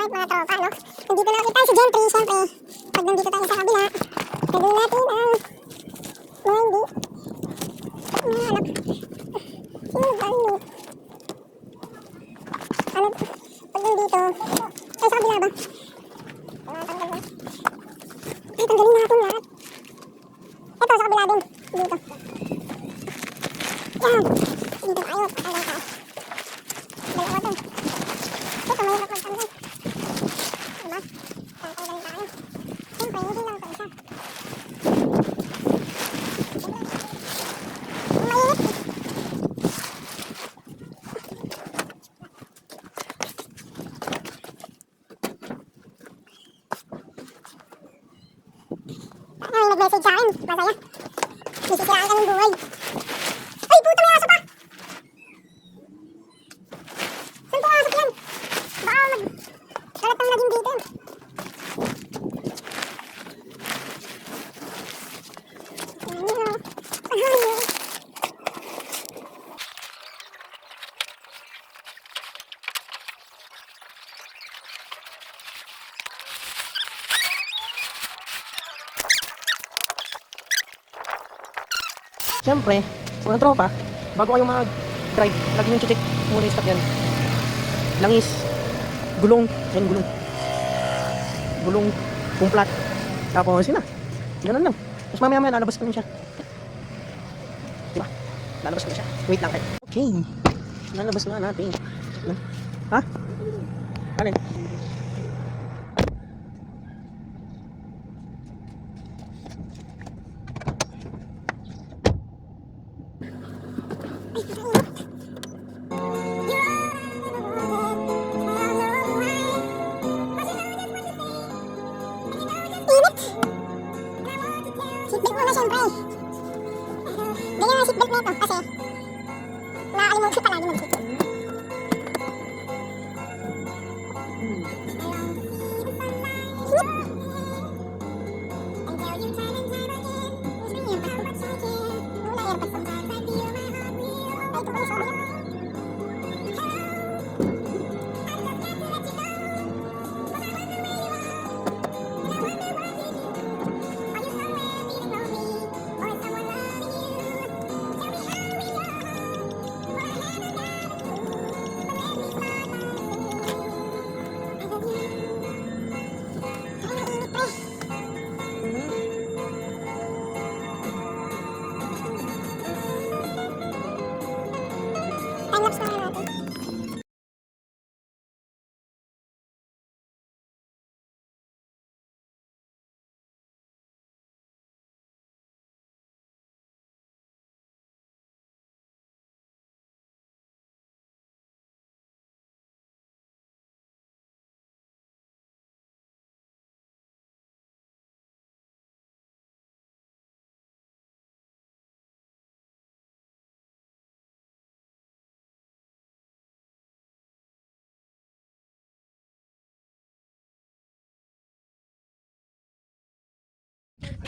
Alright mga tropa, no? Nandito na ulit tayo sa Gentry, syempre. Pag nandito tayo sa kabila, gagawin natin ang mga hindi. Mga anak. Sino nagdaan mo? Ano? Pag nandito, ay sa kabila ba? Tanggal na. Ay, tanggalin natin lahat. Ito, sa kabila din. Dito. Yan. Dito tayo. Tanggal tayo. Dalawa to. Ito, mahirap magtanggal. Diba? Tanggalin tayo. Siyempre, hindi lang ito isa. Mainit. Ay, nag-message sa akin. Masaya. Nasisiraan ka ng buhay. Ay, puta, may aso pa! Saan po aso yan? Baka kalat ang naging dito. Siyempre, mga tropa, bago kayo mag-drive, lagi nyo check muna yung stock yan. Langis, gulong, yan gulong. Gulong, pumplat. Tapos yun na, ganun lang. Tapos mamaya lalabas ko na siya. Diba? Lalabas ko na siya. Wait lang kayo. Okay, lalabas na natin. Ha? Alin? Seatbelt muna siyempre. Ganyan ang seatbelt nito kasi nakakalimutan palagi mag-seatbelt. Time-lapse na nga natin.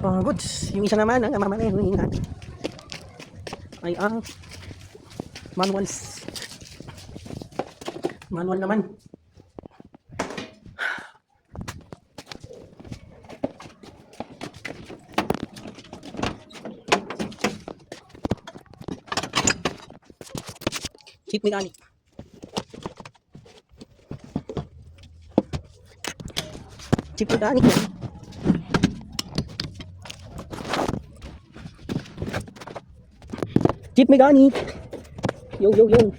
Oh, goods. Yung isa naman ang mamamanehin natin ay ang manuals. Manual naman. Chief mechanic. Chief mechanic yan. Chief mechanic. Yo yo yo.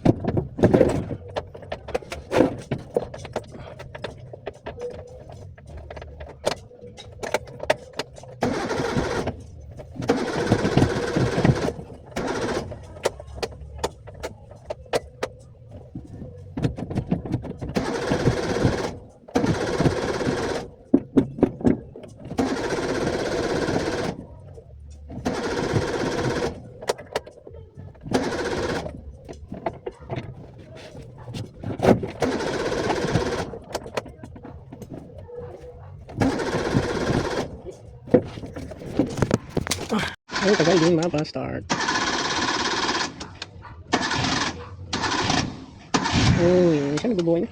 Ay, tagal din mapa-start. Uy, siya nagbubuhay na.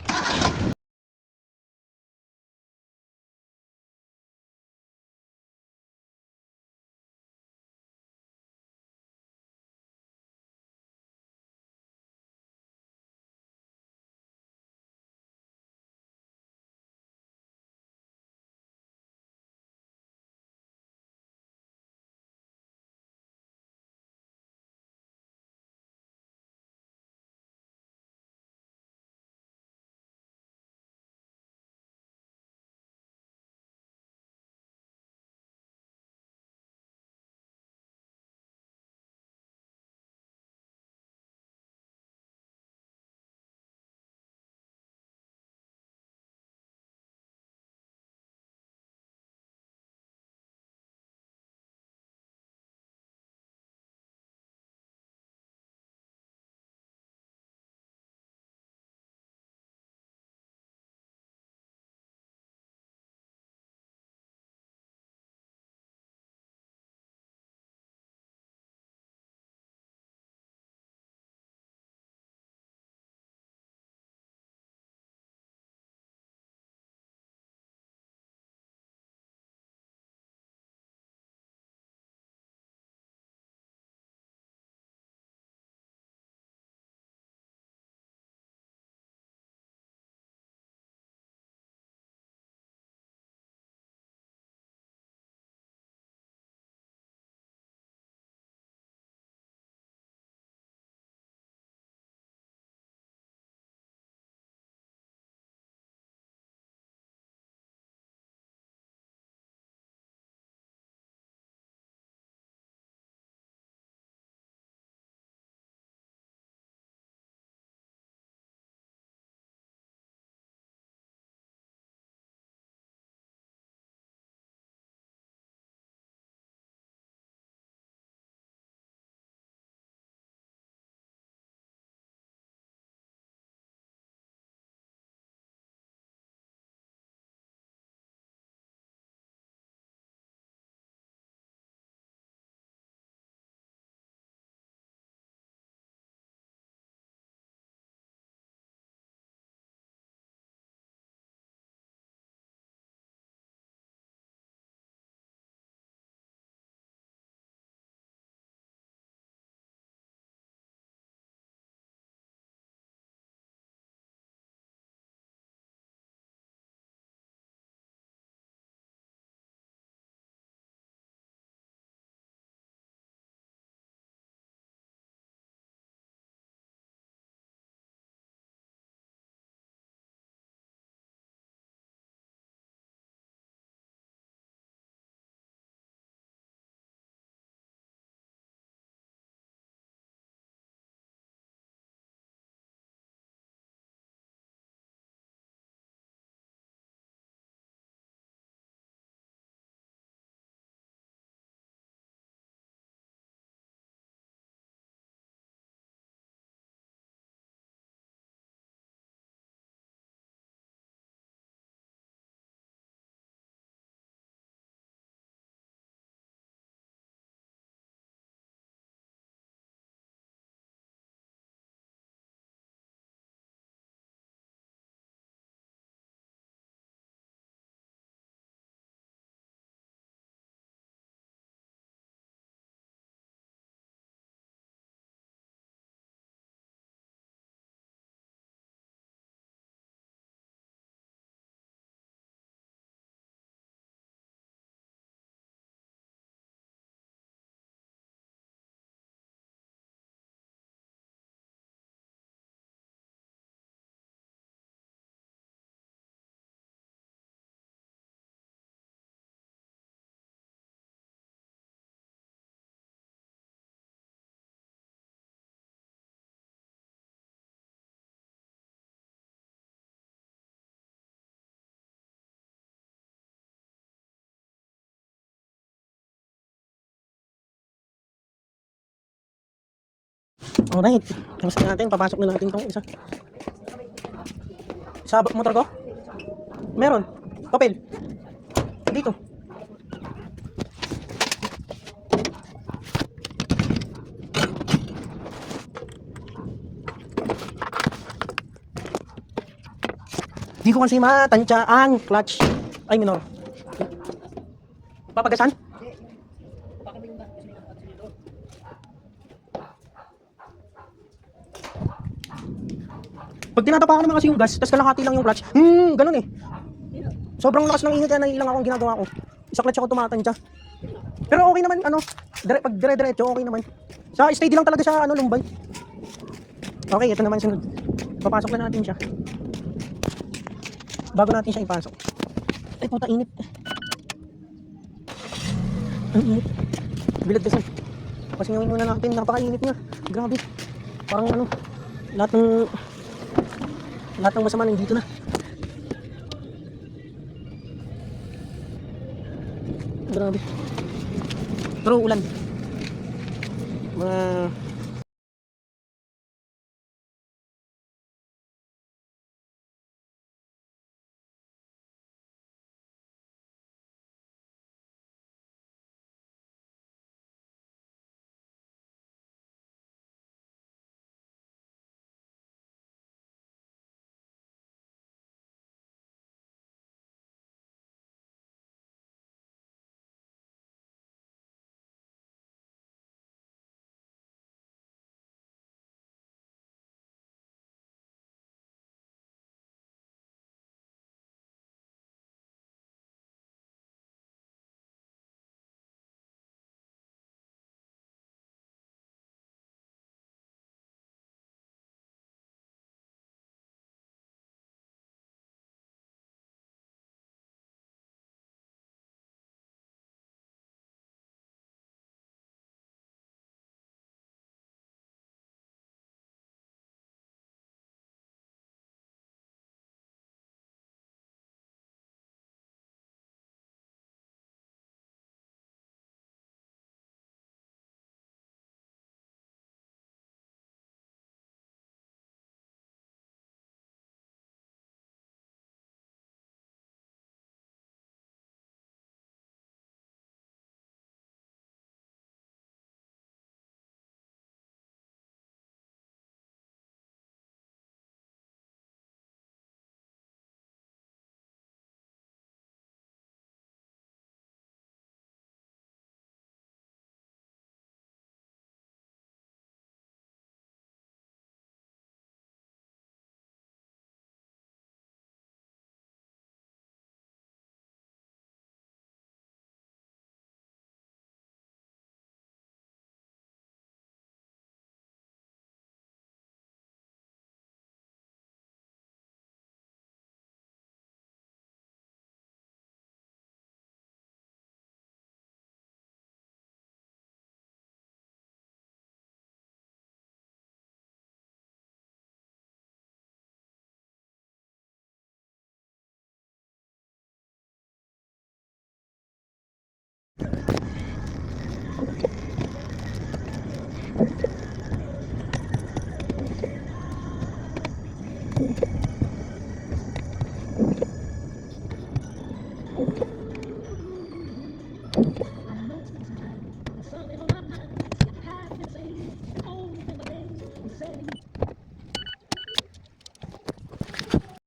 Alright. Tapos na natin. Papasok na natin itong isa. Sa motor ko? Meron. Papel. Dito. Di ko kasi matansya ang clutch. Ay, minor. Papagasan? Pag tinatapakan naman kasi yung gas, tapos kalahati lang yung clutch, ganun eh. Sobrang lakas ng init kaya nailang ako ang ginagawa ko. Isa clutch ako tumatansya. Pero okay naman, pag dire-diretso, okay naman. Sa steady lang talaga siya, lumbay. Okay, ito naman sunod. Papasok na natin siya. Bago natin siya ipasok. Ay, puta, init. Ang init. Bilad kasi. Pasingawin muna natin. Napakainit niya. Grabe. Parang lahat ng masama nandito na. Grabe. Pero ulan. Mga